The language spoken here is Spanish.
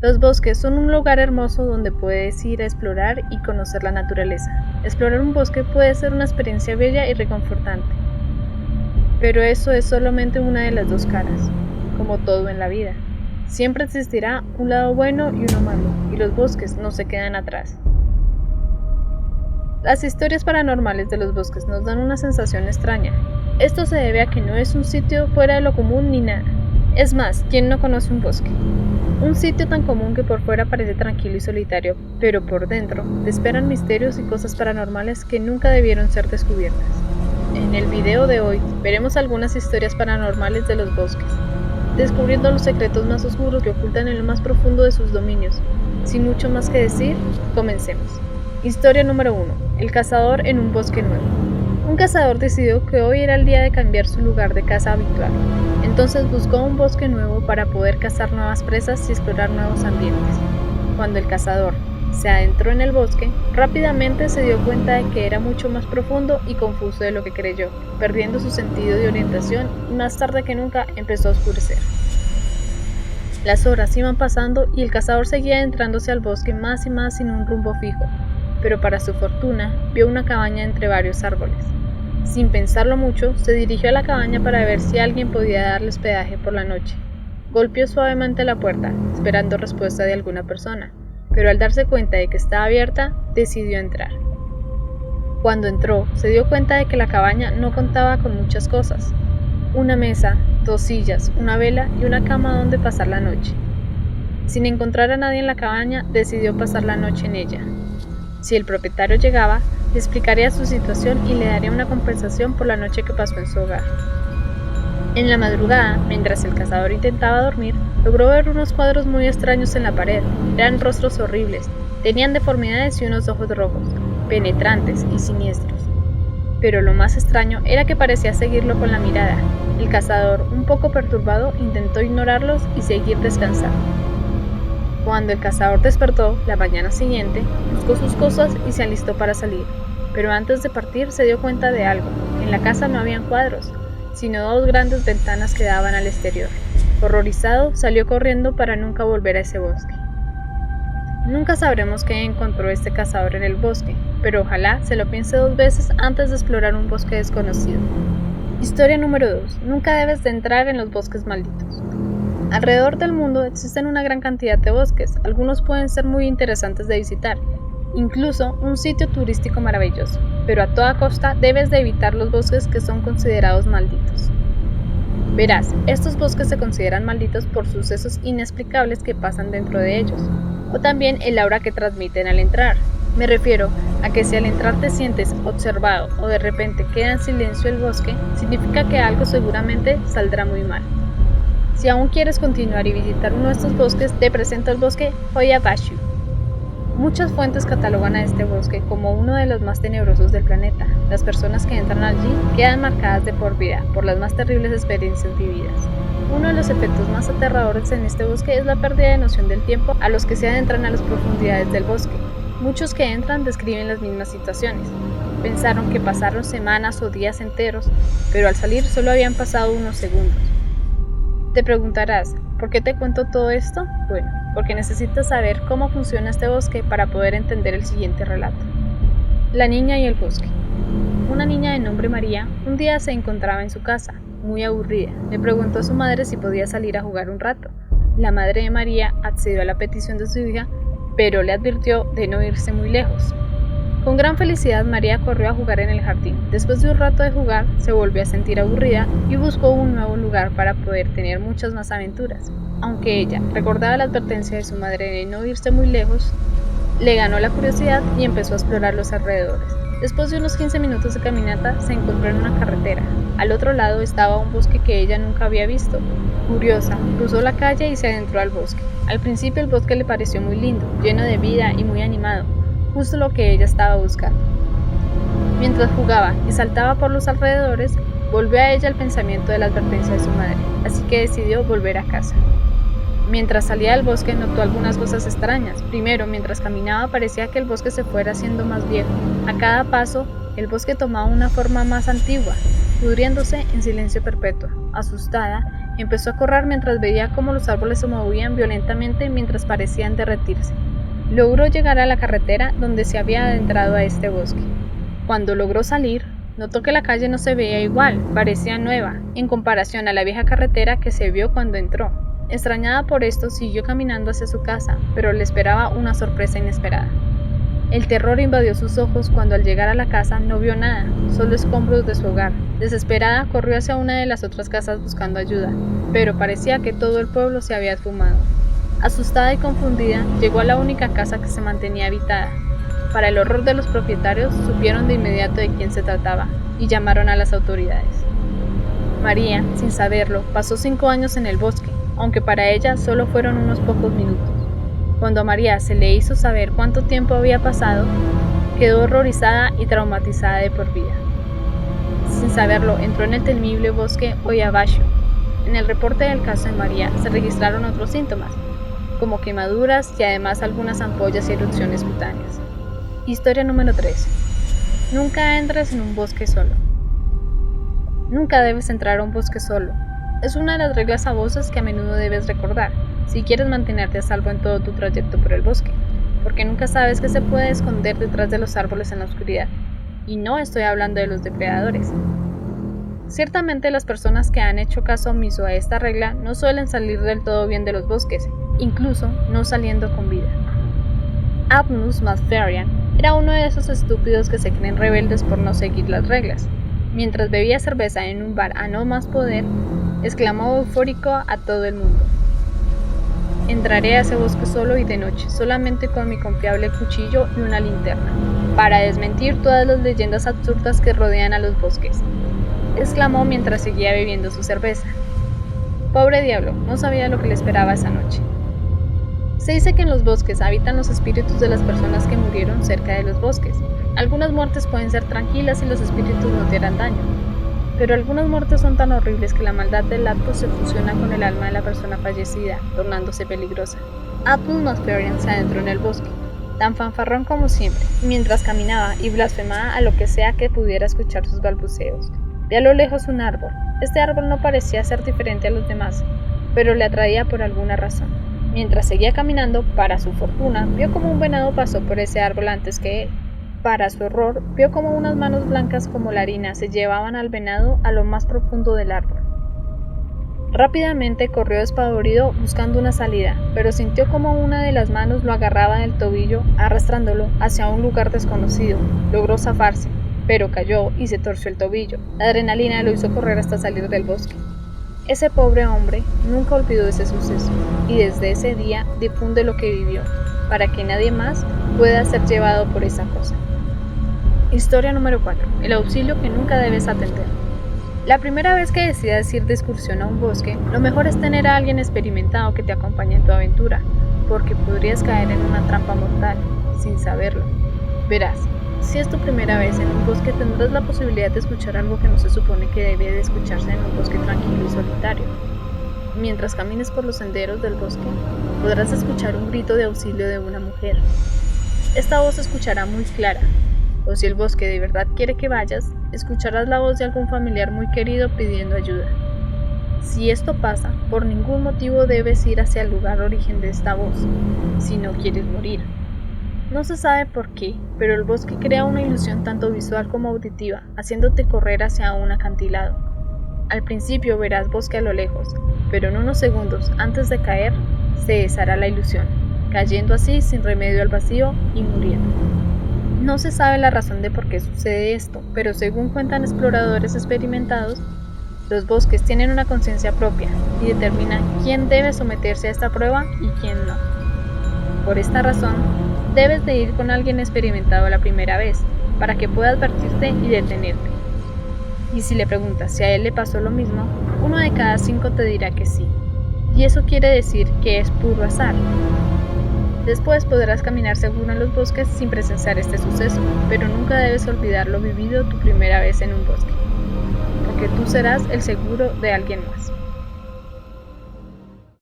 Los bosques son un lugar hermoso donde puedes ir a explorar y conocer la naturaleza. Explorar un bosque puede ser una experiencia bella y reconfortante, pero eso es solamente una de las dos caras, como todo en la vida. Siempre existirá un lado bueno y uno malo, y los bosques no se quedan atrás. Las historias paranormales de los bosques nos dan una sensación extraña. Esto se debe a que no es un sitio fuera de lo común ni nada. Es más, ¿quién no conoce un bosque? Un sitio tan común que por fuera parece tranquilo y solitario, pero por dentro te esperan misterios y cosas paranormales que nunca debieron ser descubiertas. En el video de hoy veremos algunas historias paranormales de los bosques, descubriendo los secretos más oscuros que ocultan en lo más profundo de sus dominios. Sin mucho más que decir, comencemos. Historia número 1. El cazador en un bosque nuevo. Un cazador decidió que hoy era el día de cambiar su lugar de caza habitual. Entonces buscó un bosque nuevo para poder cazar nuevas presas y explorar nuevos ambientes. Cuando el cazador se adentró en el bosque, rápidamente se dio cuenta de que era mucho más profundo y confuso de lo que creyó, perdiendo su sentido de orientación y más tarde que nunca empezó a oscurecer. Las horas iban pasando y el cazador seguía adentrándose al bosque más y más sin un rumbo fijo, pero para su fortuna vio una cabaña entre varios árboles. Sin pensarlo mucho, se dirigió a la cabaña para ver si alguien podía darle hospedaje por la noche. Golpeó suavemente la puerta, esperando respuesta de alguna persona, pero al darse cuenta de que estaba abierta, decidió entrar. Cuando entró, se dio cuenta de que la cabaña no contaba con muchas cosas. Una mesa, 2 sillas, una vela y una cama donde pasar la noche. Sin encontrar a nadie en la cabaña, decidió pasar la noche en ella. Si el propietario llegaba, le explicaría su situación y le daría una compensación por la noche que pasó en su hogar. En la madrugada, mientras el cazador intentaba dormir, logró ver unos cuadros muy extraños en la pared. Eran rostros horribles, tenían deformidades y unos ojos rojos, penetrantes y siniestros. Pero lo más extraño era que parecía seguirlo con la mirada. El cazador, un poco perturbado, intentó ignorarlos y seguir descansando. Cuando el cazador despertó, la mañana siguiente, buscó sus cosas y se alistó para salir. Pero antes de partir se dio cuenta de algo. En la casa no habían cuadros, sino 2 grandes ventanas que daban al exterior. Horrorizado, salió corriendo para nunca volver a ese bosque. Nunca sabremos qué encontró este cazador en el bosque, pero ojalá se lo piense 2 veces antes de explorar un bosque desconocido. Historia número 2. Nunca debes de entrar en los bosques malditos. Alrededor del mundo existen una gran cantidad de bosques, algunos pueden ser muy interesantes de visitar, incluso un sitio turístico maravilloso, pero a toda costa debes de evitar los bosques que son considerados malditos. Verás, estos bosques se consideran malditos por sucesos inexplicables que pasan dentro de ellos, o también el aura que transmiten al entrar. Me refiero a que si al entrar te sientes observado o de repente queda en silencio el bosque, significa que algo seguramente saldrá muy mal. Si aún quieres continuar y visitar uno de estos bosques, te presento el bosque Hoya-Bashu. Muchas fuentes catalogan a este bosque como uno de los más tenebrosos del planeta. Las personas que entran allí quedan marcadas de por vida por las más terribles experiencias vividas. Uno de los efectos más aterradores en este bosque es la pérdida de noción del tiempo a los que se adentran a las profundidades del bosque. Muchos que entran describen las mismas situaciones. Pensaron que pasaron semanas o días enteros, pero al salir solo habían pasado unos segundos. Te preguntarás, ¿por qué te cuento todo esto? Bueno, porque necesitas saber cómo funciona este bosque para poder entender el siguiente relato. La niña y el bosque. Una niña de nombre María un día se encontraba en su casa, muy aburrida. Le preguntó a su madre si podía salir a jugar un rato. La madre de María accedió a la petición de su hija, pero le advirtió de no irse muy lejos. Con gran felicidad María corrió a jugar en el jardín. Después de un rato de jugar, se volvió a sentir aburrida y buscó un nuevo lugar para poder tener muchas más aventuras. Aunque ella recordaba la advertencia de su madre de no irse muy lejos, le ganó la curiosidad y empezó a explorar los alrededores. Después de unos 15 minutos de caminata, se encontró en una carretera. Al otro lado estaba un bosque que ella nunca había visto. Curiosa, cruzó la calle y se adentró al bosque. Al principio el bosque le pareció muy lindo, lleno de vida y muy animado, justo lo que ella estaba buscando. Mientras jugaba y saltaba por los alrededores, volvió a ella el pensamiento de la advertencia de su madre, así que decidió volver a casa. Mientras salía del bosque notó algunas cosas extrañas. Primero, mientras caminaba parecía que el bosque se fuera haciendo más viejo. A cada paso, el bosque tomaba una forma más antigua, pudriéndose en silencio perpetuo. Asustada, Empezó a correr mientras veía cómo los árboles se movían violentamente mientras parecían derretirse. Logró llegar a la carretera donde se había adentrado a este bosque. Cuando logró salir, notó que la calle no se veía igual, parecía nueva, en comparación a la vieja carretera que se vio cuando entró. Extrañada por esto, siguió caminando hacia su casa, pero le esperaba una sorpresa inesperada. El terror invadió sus ojos cuando al llegar a la casa no vio nada, solo escombros de su hogar. Desesperada, corrió hacia una de las otras casas buscando ayuda, pero parecía que todo el pueblo se había esfumado. Asustada y confundida, llegó a la única casa que se mantenía habitada. Para el horror de los propietarios, supieron de inmediato de quién se trataba y llamaron a las autoridades. María, sin saberlo, pasó 5 años en el bosque, aunque para ella solo fueron unos pocos minutos. Cuando a María se le hizo saber cuánto tiempo había pasado, quedó horrorizada y traumatizada de por vida. Sin saberlo, entró en el temible bosque Oyabashu. En el reporte del caso de María se registraron otros síntomas, como quemaduras y además algunas ampollas y erupciones cutáneas. Historia número 3. Nunca entres en un bosque solo. Nunca debes entrar a un bosque solo. Es una de las reglas a voces que a menudo debes recordar si quieres mantenerte a salvo en todo tu trayecto por el bosque, porque nunca sabes qué se puede esconder detrás de los árboles en la oscuridad, y no estoy hablando de los depredadores. Ciertamente las personas que han hecho caso omiso a esta regla no suelen salir del todo bien de los bosques, incluso no saliendo con vida. Abnus Masferian era uno de esos estúpidos que se creen rebeldes por no seguir las reglas. Mientras bebía cerveza en un bar a no más poder, exclamó eufórico a todo el mundo: entraré a ese bosque solo y de noche, solamente con mi confiable cuchillo y una linterna, para desmentir todas las leyendas absurdas que rodean a los bosques, exclamó mientras seguía bebiendo su cerveza. Pobre diablo, no sabía lo que le esperaba esa noche. Se dice que en los bosques habitan los espíritus de las personas que murieron cerca de los bosques. Algunas muertes pueden ser tranquilas y los espíritus no te harán daño, pero algunas muertes son tan horribles que la maldad del acto se fusiona con el alma de la persona fallecida, tornándose peligrosa. Abnus Masferian se adentró en el bosque, tan fanfarrón como siempre, mientras caminaba y blasfemaba a lo que sea que pudiera escuchar sus balbuceos. Vi a lo lejos un árbol. Este árbol no parecía ser diferente a los demás, pero le atraía por alguna razón. Mientras seguía caminando, para su fortuna, vio como un venado pasó por ese árbol antes que él. Para su horror, vio como unas manos blancas como la harina se llevaban al venado a lo más profundo del árbol. Rápidamente corrió despavorido buscando una salida, pero sintió como una de las manos lo agarraba del tobillo, arrastrándolo hacia un lugar desconocido. Logró zafarse, pero cayó y se torció el tobillo. La adrenalina lo hizo correr hasta salir del bosque. Ese pobre hombre nunca olvidó ese suceso, y desde ese día difunde lo que vivió, para que nadie más pueda ser llevado por esa cosa. Historia número 4. El auxilio que nunca debes atender. La primera vez que decidas ir de excursión a un bosque, lo mejor es tener a alguien experimentado que te acompañe en tu aventura, porque podrías caer en una trampa mortal, sin saberlo. Verás, si es tu primera vez en un bosque, tendrás la posibilidad de escuchar algo que no se supone que debe de escucharse en un bosque tranquilo y solitario. Mientras camines por los senderos del bosque, podrás escuchar un grito de auxilio de una mujer. Esta voz se escuchará muy clara, o si el bosque de verdad quiere que vayas, escucharás la voz de algún familiar muy querido pidiendo ayuda. Si esto pasa, por ningún motivo debes ir hacia el lugar origen de esta voz, si no quieres morir. No se sabe por qué, pero el bosque crea una ilusión tanto visual como auditiva, haciéndote correr hacia un acantilado. Al principio verás bosque a lo lejos, pero en unos segundos antes de caer, se deshará la ilusión, cayendo así sin remedio al vacío y muriendo. No se sabe la razón de por qué sucede esto, pero según cuentan exploradores experimentados, los bosques tienen una conciencia propia y determinan quién debe someterse a esta prueba y quién no. Por esta razón, debes de ir con alguien experimentado la primera vez, para que pueda advertirte y detenerte. Y si le preguntas si a él le pasó lo mismo, 1 de cada 5 te dirá que sí. Y eso quiere decir que es puro azar. Después podrás caminar seguro en los bosques sin presenciar este suceso, pero nunca debes olvidar lo vivido tu primera vez en un bosque, porque tú serás el seguro de alguien más.